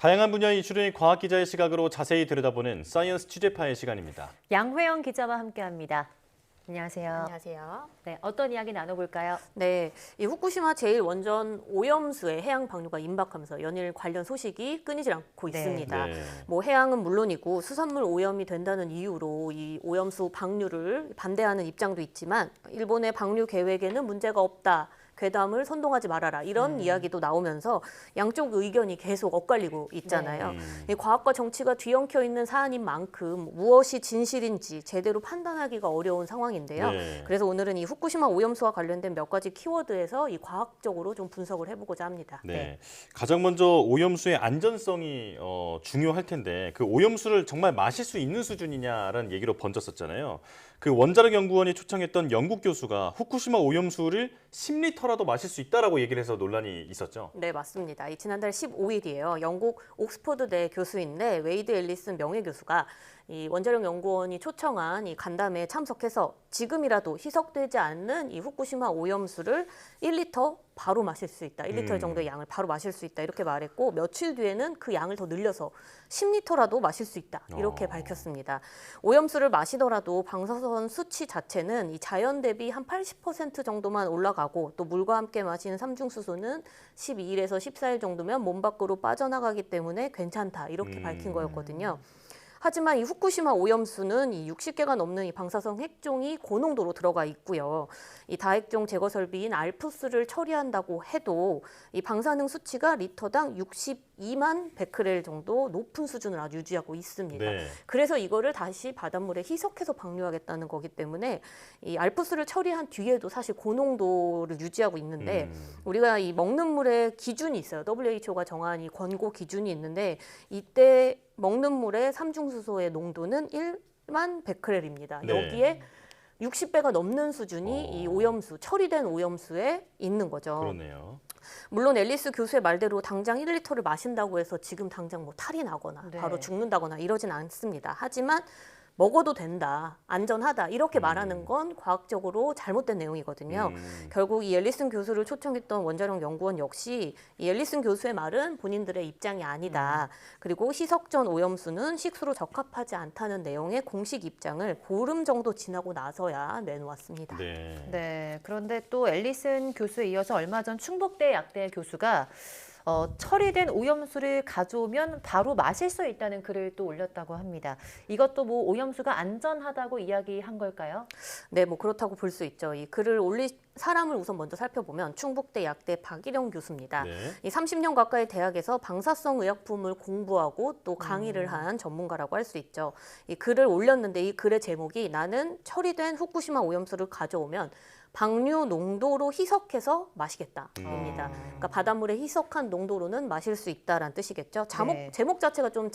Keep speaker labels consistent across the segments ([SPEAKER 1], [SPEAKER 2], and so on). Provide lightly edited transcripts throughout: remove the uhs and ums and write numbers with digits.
[SPEAKER 1] 다양한 분야의 이슈를 과학 기자의 시각으로 자세히 들여다보는 사이언스 취재파의 시간입니다.
[SPEAKER 2] 양회영 기자와 함께합니다. 안녕하세요.
[SPEAKER 3] 안녕하세요.
[SPEAKER 2] 네, 어떤 이야기 나눠볼까요?
[SPEAKER 3] 네, 이 후쿠시마 제1원전 오염수의 해양 방류가 임박하면서 연일 관련 소식이 끊이질 않고 있습니다.
[SPEAKER 1] 네.
[SPEAKER 3] 뭐 해양은 물론이고 수산물 오염이 된다는 이유로 이 오염수 방류를 반대하는 입장도 있지만 일본의 방류 계획에는 문제가 없다. 괴담을 선동하지 말아라 이런 이야기도 나오면서 양쪽 의견이 계속 엇갈리고 있잖아요. 이 과학과 정치가 뒤엉켜 있는 사안인 만큼 무엇이 진실인지 제대로 판단하기가 어려운 상황인데요.
[SPEAKER 1] 네.
[SPEAKER 3] 그래서 오늘은 이 후쿠시마 오염수와 관련된 몇 가지 키워드에서 이 과학적으로 좀 분석을 해보고자 합니다.
[SPEAKER 1] 네. 가장 먼저 오염수의 안전성이 중요할 텐데 그 오염수를 정말 마실 수 있는 수준이냐라는 얘기로 번졌었잖아요. 그 원자력 연구원이 초청했던 영국 교수가 후쿠시마 오염수를 10리터라도 마실 수 있다라고 얘기를 해서 논란이 있었죠.
[SPEAKER 3] 네, 맞습니다. 이 지난달 15일이에요. 영국 옥스퍼드대 교수인데 웨이드 앨리슨 명예교수가 이 원자력 연구원이 초청한 이 간담회에 참석해서 지금이라도 희석되지 않는 이 후쿠시마 오염수를 1리터 바로 마실 수 있다. 1리터 정도의 양을 바로 마실 수 있다. 이렇게 말했고 며칠 뒤에는 그 양을 더 늘려서 10리터라도 마실 수 있다. 이렇게 밝혔습니다. 오염수를 마시더라도 방사선 수치 자체는 이 자연 대비 한 80% 정도만 올라가고 또 물과 함께 마시는 삼중수소는 12일에서 14일 정도면 몸 밖으로 빠져나가기 때문에 괜찮다. 이렇게 밝힌 거였거든요. 하지만 이 후쿠시마 오염수는 이 60개가 넘는 이 방사성 핵종이 고농도로 들어가 있고요. 이 다핵종 제거 설비인 알프스를 처리한다고 해도 이 방사능 수치가 리터당 62만 베크렐 정도 높은 수준을 아주 유지하고 있습니다.
[SPEAKER 1] 네.
[SPEAKER 3] 그래서 이거를 다시 바닷물에 희석해서 방류하겠다는 거기 때문에 이 알프스를 처리한 뒤에도 사실 고농도를 유지하고 있는데 우리가 이 먹는 물에 기준이 있어요. WHO가 정한 이 권고 기준이 있는데 이때 먹는 물의 삼중수소의 농도는 1만 베크렐입니다.
[SPEAKER 1] 네.
[SPEAKER 3] 여기에 60배가 넘는 수준이 이 오염수, 처리된 오염수에 있는 거죠.
[SPEAKER 1] 그러네요.
[SPEAKER 3] 물론 앨리스 교수의 말대로 당장 1리터를 마신다고 해서 지금 당장 뭐 탈이 나거나
[SPEAKER 2] 네.
[SPEAKER 3] 바로 죽는다거나 이러진 않습니다. 하지만 먹어도 된다, 안전하다 이렇게 말하는 건 과학적으로 잘못된 내용이거든요. 결국 이 앨리슨 교수를 초청했던 원자력 연구원 역시 이 앨리슨 교수의 말은 본인들의 입장이 아니다. 그리고 희석 전 오염수는 식수로 적합하지 않다는 내용의 공식 입장을 보름 정도 지나고 나서야 내놓았습니다.
[SPEAKER 1] 네.
[SPEAKER 2] 네, 그런데 또 앨리슨 교수에 이어서 얼마 전 충북대 약대 교수가 처리된 오염수를 가져오면 바로 마실 수 있다는 글을 또 올렸다고 합니다. 이것도 뭐 오염수가 안전하다고 이야기한 걸까요?
[SPEAKER 3] 네, 뭐 그렇다고 볼 수 있죠. 이 글을 올린 사람을 우선 먼저 살펴보면 충북대 약대 박일영 교수입니다.
[SPEAKER 1] 네.
[SPEAKER 3] 이 30년 가까이 대학에서 방사성 의약품을 공부하고 또 강의를 한 전문가라고 할 수 있죠. 이 글을 올렸는데 이 글의 제목이 나는 처리된 후쿠시마 오염수를 가져오면 방류 농도로 희석해서 마시겠다입니다. 그러니까 바닷물에 희석한 농도로는 마실 수 있다라는 뜻이겠죠.
[SPEAKER 2] 네.
[SPEAKER 3] 제목 자체가 좀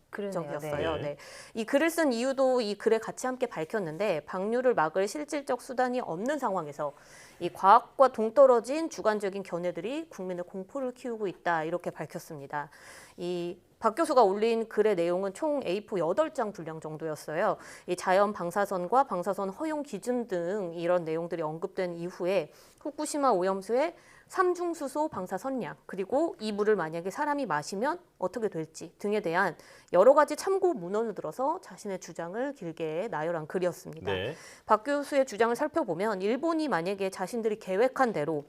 [SPEAKER 2] 그러네요.
[SPEAKER 3] 자극적이었어요.
[SPEAKER 1] 네.
[SPEAKER 3] 네. 이 글을 쓴 이유도 이 글에 같이 함께 밝혔는데 방류를 막을 실질적 수단이 없는 상황에서 이 과학과 동떨어진 주관적인 견해들이 국민의 공포를 키우고 있다 이렇게 밝혔습니다. 이 박 교수가 올린 글의 내용은 총 A4 8장 분량 정도였어요. 이 자연 방사선과 방사선 허용 기준 등 이런 내용들이 언급된 이후에 후쿠시마 오염수의 삼중수소 방사선량 그리고 이 물을 만약에 사람이 마시면 어떻게 될지 등에 대한 여러 가지 참고 문헌을 들어서 자신의 주장을 길게 나열한 글이었습니다.
[SPEAKER 1] 네.
[SPEAKER 3] 박 교수의 주장을 살펴보면 일본이 만약에 자신들이 계획한 대로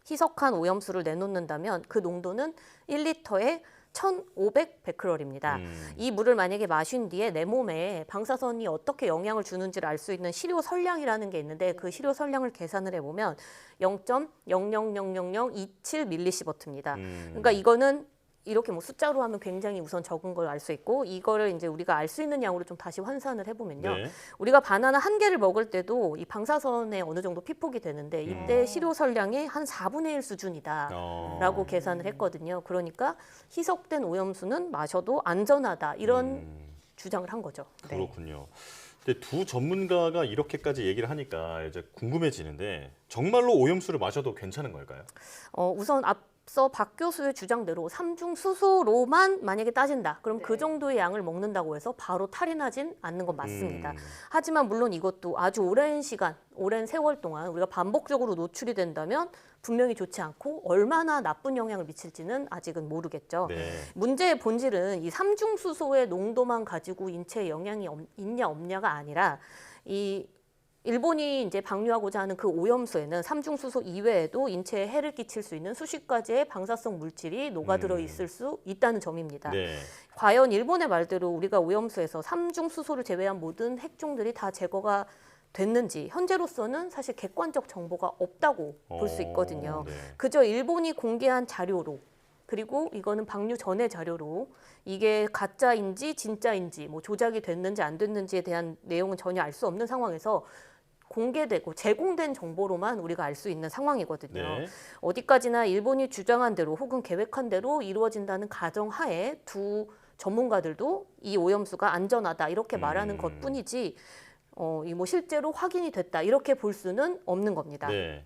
[SPEAKER 3] 희석한 오염수를 내놓는다면 그 농도는 1리터에 1,500 베크렐입니다. 이 물을 만약에 마신 뒤에 내 몸에 방사선이 어떻게 영향을 주는지를 알 수 있는 시료 설량이라는 게 있는데 그 시료 설량을 계산을 해보면 0.000027 밀리시버트입니다. 그러니까 이거는 이렇게 뭐 숫자로 하면 굉장히 우선 적은 걸 알 수 있고 이거를 이제 우리가 알 수 있는 양으로 좀 다시 환산을 해보면요.
[SPEAKER 1] 네.
[SPEAKER 3] 우리가 바나나 한 개를 먹을 때도 이 방사선에 어느 정도 피폭이 되는데 이때 시료 설량의 한 4분의 1 수준이다. 라고 계산을 했거든요. 그러니까 희석된 오염수는 마셔도 안전하다 이런 주장을 한 거죠.
[SPEAKER 1] 그렇군요. 근데 두 전문가가 이렇게까지 얘기를 하니까 이제 궁금해지는데 정말로 오염수를 마셔도 괜찮은 걸까요?
[SPEAKER 3] 우선 앞서 박 교수의 주장대로 삼중수소로만 만약에 따진다. 그럼 그 정도의 양을 먹는다고 해서 바로 탈이 나진 않는 건 맞습니다. 하지만 물론 이것도 아주 오랜 시간, 오랜 세월 동안 우리가 반복적으로 노출이 된다면 분명히 좋지 않고 얼마나 나쁜 영향을 미칠지는 아직은 모르겠죠.
[SPEAKER 1] 네.
[SPEAKER 3] 문제의 본질은 이 삼중수소의 농도만 가지고 인체에 영향이 있냐 없냐가 아니라 이 일본이 이제 방류하고자 하는 그 오염수에는 삼중수소 이외에도 인체에 해를 끼칠 수 있는 수십 가지의 방사성 물질이 녹아들어 있을 수 있다는 점입니다.
[SPEAKER 1] 네.
[SPEAKER 3] 과연 일본의 말대로 우리가 오염수에서 삼중수소를 제외한 모든 핵종들이 다 제거가 됐는지 현재로서는 사실 객관적 정보가 없다고 볼 수 있거든요.
[SPEAKER 1] 네.
[SPEAKER 3] 그저 일본이 공개한 자료로 그리고 이거는 방류 전의 자료로 이게 가짜인지 진짜인지 뭐 조작이 됐는지 안 됐는지에 대한 내용은 전혀 알 수 없는 상황에서 공개되고 제공된 정보로만 우리가 알 수 있는 상황이거든요.
[SPEAKER 1] 네.
[SPEAKER 3] 어디까지나 일본이 주장한 대로 혹은 계획한 대로 이루어진다는 가정하에 두 전문가들도 이 오염수가 안전하다 이렇게 말하는 것뿐이지 이 뭐 실제로 확인이 됐다 이렇게 볼 수는 없는 겁니다.
[SPEAKER 1] 네.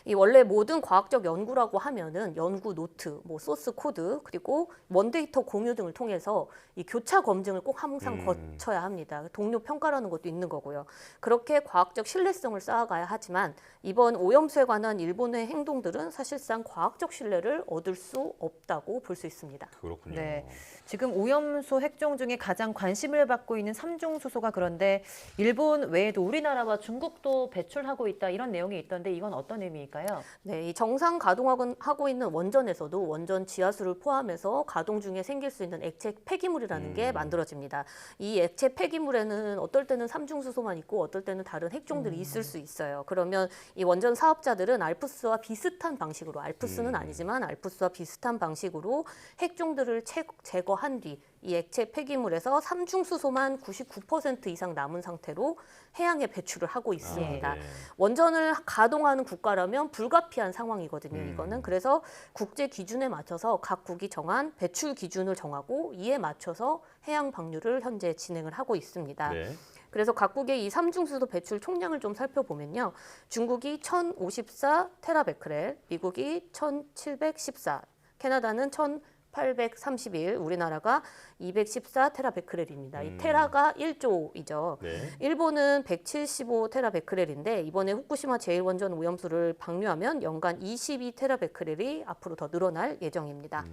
[SPEAKER 3] 이 원래 모든 과학적 연구라고 하면은 연구 노트, 뭐 소스 코드, 그리고 원데이터 공유 등을 통해서 이 교차 검증을 꼭 항상 거쳐야 합니다. 동료 평가라는 것도 있는 거고요. 그렇게 과학적 신뢰성을 쌓아가야 하지만 이번 오염수에 관한 일본의 행동들은 사실상 과학적 신뢰를 얻을 수 없다고 볼 수 있습니다.
[SPEAKER 1] 그렇군요.
[SPEAKER 2] 네. 지금 오염수 핵종 중에 가장 관심을 받고 있는 삼중수소가 그런데 일본 외에도 우리나라와 중국도 배출하고 있다 이런 내용이 있던데 이건 어떤 의미일까요?
[SPEAKER 3] 네, 이 정상 가동하고 있는 원전에서도 원전 지하수를 포함해서 가동 중에 생길 수 있는 액체 폐기물이라는 게 만들어집니다. 이 액체 폐기물에는 어떨 때는 삼중수소만 있고 어떨 때는 다른 핵종들이 있을 수 있어요. 그러면 이 원전 사업자들은 알프스와 비슷한 방식으로, 알프스는 아니지만 알프스와 비슷한 방식으로 핵종들을 제거한 뒤 이 액체 폐기물에서 삼중수소만 99% 이상 남은 상태로 해양에 배출을 하고 있습니다.
[SPEAKER 1] 네.
[SPEAKER 3] 원전을 가동하는 국가라면 불가피한 상황이거든요. 이거는 그래서 국제 기준에 맞춰서 각국이 정한 배출 기준을 정하고 이에 맞춰서 해양 방류를 현재 진행을 하고 있습니다.
[SPEAKER 1] 네.
[SPEAKER 3] 그래서 각국의 이 삼중수소 배출 총량을 좀 살펴보면요. 중국이 1054 테라베크렐, 미국이 1714, 캐나다는 1831, 우리나라가 214 테라베크렐입니다. 이 테라가 1조이죠.
[SPEAKER 1] 네.
[SPEAKER 3] 일본은 175 테라베크렐인데 이번에 후쿠시마 제1원전 오염수를 방류하면 연간 22 테라베크렐이 앞으로 더 늘어날 예정입니다.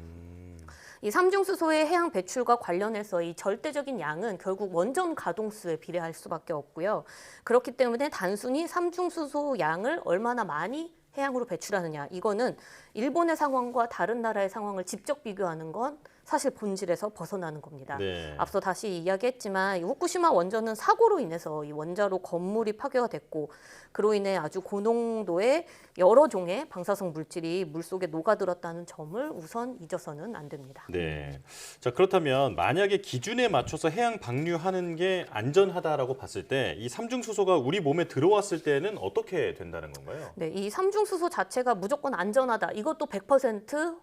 [SPEAKER 3] 이 삼중수소의 해양 배출과 관련해서 이 절대적인 양은 결국 원전 가동수에 비례할 수밖에 없고요. 그렇기 때문에 단순히 삼중수소 양을 얼마나 많이 해양으로 배출하느냐, 이거는 일본의 상황과 다른 나라의 상황을 직접 비교하는 건 사실 본질에서 벗어나는 겁니다.
[SPEAKER 1] 네.
[SPEAKER 3] 앞서 다시 이야기했지만 이 후쿠시마 원전은 사고로 인해서 이 원자로 건물이 파괴가 됐고 그로 인해 아주 고농도의 여러 종의 방사성 물질이 물속에 녹아들었다는 점을 우선 잊어서는 안 됩니다.
[SPEAKER 1] 네. 자, 그렇다면 만약에 기준에 맞춰서 해양 방류하는 게 안전하다라고 봤을 때 이 삼중수소가 우리 몸에 들어왔을 때는 어떻게 된다는 건가요?
[SPEAKER 3] 네, 이 삼중수소 자체가 무조건 안전하다. 이것도 100%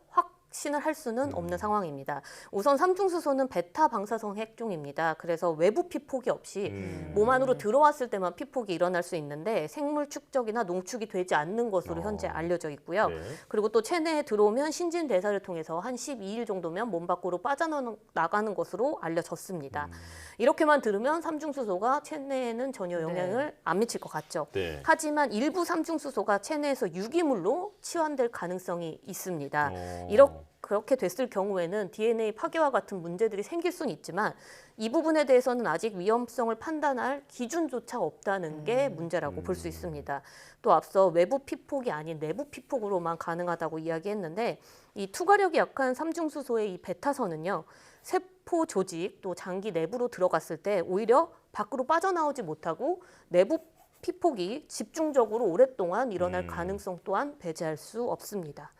[SPEAKER 3] 확신을 할 수는 없는 상황입니다. 우선 삼중수소는 베타 방사성 핵종입니다. 그래서 외부 피폭이 없이 몸 안으로 들어왔을 때만 피폭이 일어날 수 있는데 생물 축적이나 농축이 되지 않는 것으로 현재 알려져 있고요.
[SPEAKER 1] 네.
[SPEAKER 3] 그리고 또 체내에 들어오면 신진 대사를 통해서 한 12일 정도면 몸 밖으로 빠져나가는 것으로 알려졌습니다. 이렇게만 들으면 삼중수소가 체내에는 전혀 영향을 안 미칠 것 같죠.
[SPEAKER 1] 네.
[SPEAKER 3] 하지만 일부 삼중수소가 체내에서 유기물로 치환될 가능성이 있습니다.
[SPEAKER 1] 어.
[SPEAKER 3] 그렇게 됐을 경우에는 DNA 파괴와 같은 문제들이 생길 수는 있지만 이 부분에 대해서는 아직 위험성을 판단할 기준조차 없다는 게 문제라고 볼 수 있습니다. 또 앞서 외부 피폭이 아닌 내부 피폭으로만 가능하다고 이야기했는데 이 투과력이 약한 삼중수소의 이 베타선은요. 세포 조직 또 장기 내부로 들어갔을 때 오히려 밖으로 빠져나오지 못하고 내부 피폭이 집중적으로 오랫동안 일어날 가능성 또한 배제할 수 없습니다.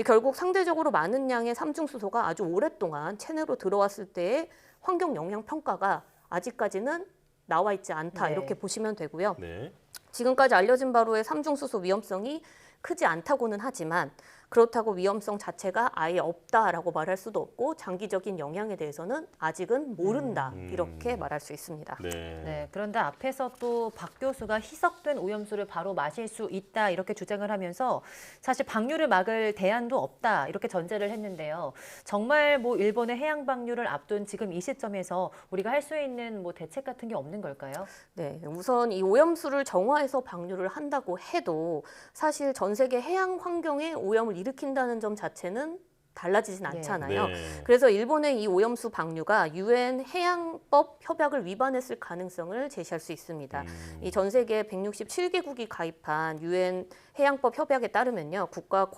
[SPEAKER 3] 결국 상대적으로 많은 양의 삼중수소가 아주 오랫동안 체내로 들어왔을 때의 환경 영향 평가가 아직까지는 나와 있지 않다
[SPEAKER 2] 네.
[SPEAKER 3] 이렇게 보시면 되고요.
[SPEAKER 1] 네.
[SPEAKER 3] 지금까지 알려진 바로의 삼중수소 위험성이 크지 않다고는 하지만 그렇다고 위험성 자체가 아예 없다라고 말할 수도 없고 장기적인 영향에 대해서는 아직은 모른다 이렇게 말할 수 있습니다.
[SPEAKER 1] 네.
[SPEAKER 2] 네, 그런데 앞에서 또 박 교수가 희석된 오염수를 바로 마실 수 있다 이렇게 주장을 하면서 사실 방류를 막을 대안도 없다 이렇게 전제를 했는데요. 정말 뭐 일본의 해양 방류를 앞둔 지금 이 시점에서 우리가 할 수 있는 뭐 대책 같은 게 없는 걸까요?
[SPEAKER 3] 네, 우선 이 오염수를 정화해서 방류를 한다고 해도 사실 전 세계 해양 환경에 오염을 일으킨다는 점 자체는 달라지진
[SPEAKER 2] 네.
[SPEAKER 3] 않잖아요.
[SPEAKER 1] 네.
[SPEAKER 3] 그래서 일본의 이 오염수 방류가 유엔 해양법 협약을 위반했을 가능성을 제시할 수 있습니다. 이 전 세계 167개국이 가입한 유엔 해양법 협약에 따르면요, 국가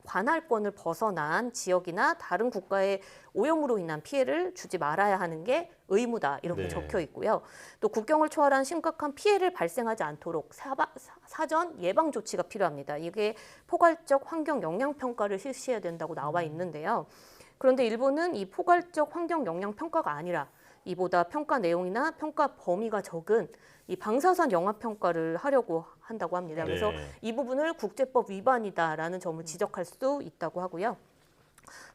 [SPEAKER 3] 관할권을 벗어난 지역이나 다른 국가의 오염으로 인한 피해를 주지 말아야 하는 게 의무다 이렇게
[SPEAKER 1] 네.
[SPEAKER 3] 적혀 있고요. 또 국경을 초월한 심각한 피해를 발생하지 않도록 사전 예방 조치가 필요합니다. 이게 포괄적 환경 영향 평가를 실시해야 된다고 나와 있는데요. 그런데 일본은 이 포괄적 환경 영향 평가가 아니라 이보다 평가 내용이나 평가 범위가 적은 이 방사선 영하 평가를 하려고 한다고 합니다.
[SPEAKER 1] 네.
[SPEAKER 3] 그래서 이 부분을 국제법 위반이다라는 점을 지적할 수 있다고 하고요.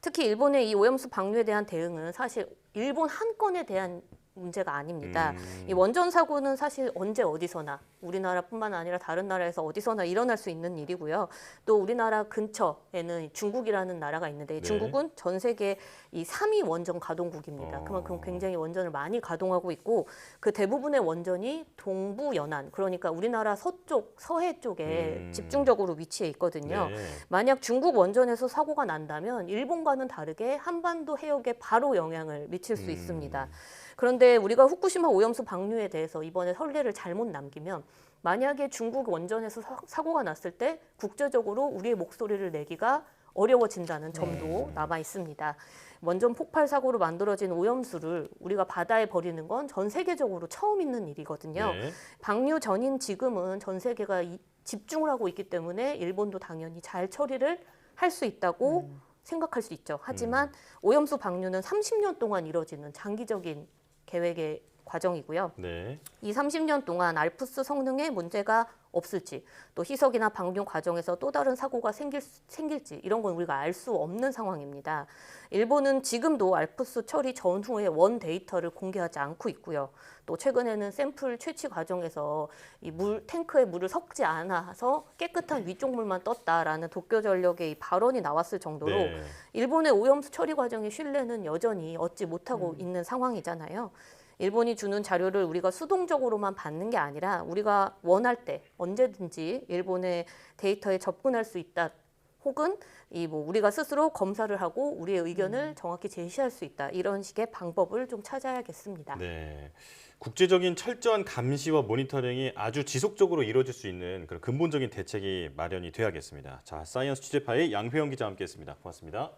[SPEAKER 3] 특히 일본의 이 오염수 방류에 대한 대응은 사실 일본 한 건에 대한 문제가 아닙니다. 이 원전 사고는 사실 언제 어디서나 우리나라뿐만 아니라 다른 나라에서 어디서나 일어날 수 있는 일이고요. 또 우리나라 근처에는 중국이라는 나라가 있는데
[SPEAKER 1] 네.
[SPEAKER 3] 중국은 전 세계 이 3위 원전 가동국입니다. 그만큼 굉장히 원전을 많이 가동하고 있고 그 대부분의 원전이 동부 연안, 그러니까 우리나라 서쪽, 서해 쪽에 집중적으로 위치해 있거든요.
[SPEAKER 1] 네.
[SPEAKER 3] 만약 중국 원전에서 사고가 난다면 일본과는 다르게 한반도 해역에 바로 영향을 미칠 수 있습니다. 그런데 우리가 후쿠시마 오염수 방류에 대해서 이번에 선례를 잘못 남기면 만약에 중국 원전에서 사고가 났을 때 국제적으로 우리의 목소리를 내기가 어려워진다는 점도 남아 있습니다. 원전 폭발 사고로 만들어진 오염수를 우리가 바다에 버리는 건 전 세계적으로 처음 있는 일이거든요.
[SPEAKER 1] 네.
[SPEAKER 3] 방류 전인 지금은 전 세계가 집중을 하고 있기 때문에 일본도 당연히 잘 처리를 할 수 있다고 생각할 수 있죠. 하지만 오염수 방류는 30년 동안 이뤄지는 장기적인 계획의 과정이고요.
[SPEAKER 1] 네.
[SPEAKER 3] 이 30년 동안 알프스 성능에 문제가 없을지, 또 희석이나 방류 과정에서 또 다른 사고가 생길지 이런 건 우리가 알 수 없는 상황입니다. 일본은 지금도 알프스 처리 전후의 원 데이터를 공개하지 않고 있고요. 또 최근에는 샘플 채취 과정에서 이 탱크에 물을 섞지 않아서 깨끗한 위쪽물만 떴다라는 도쿄전력의 이 발언이 나왔을 정도로
[SPEAKER 1] 네.
[SPEAKER 3] 일본의 오염수 처리 과정의 신뢰는 여전히 얻지 못하고 있는 상황이잖아요. 일본이 주는 자료를 우리가 수동적으로만 받는 게 아니라 우리가 원할 때 언제든지 일본의 데이터에 접근할 수 있다. 혹은 우리가 스스로 검사를 하고 우리의 의견을 정확히 제시할 수 있다. 이런 식의 방법을 좀 찾아야겠습니다.
[SPEAKER 1] 네. 국제적인 철저한 감시와 모니터링이 아주 지속적으로 이루어질 수 있는 그런 근본적인 대책이 마련이 돼야겠습니다. 자, 사이언스 취재파의 양회영 기자와 함께했습니다. 고맙습니다.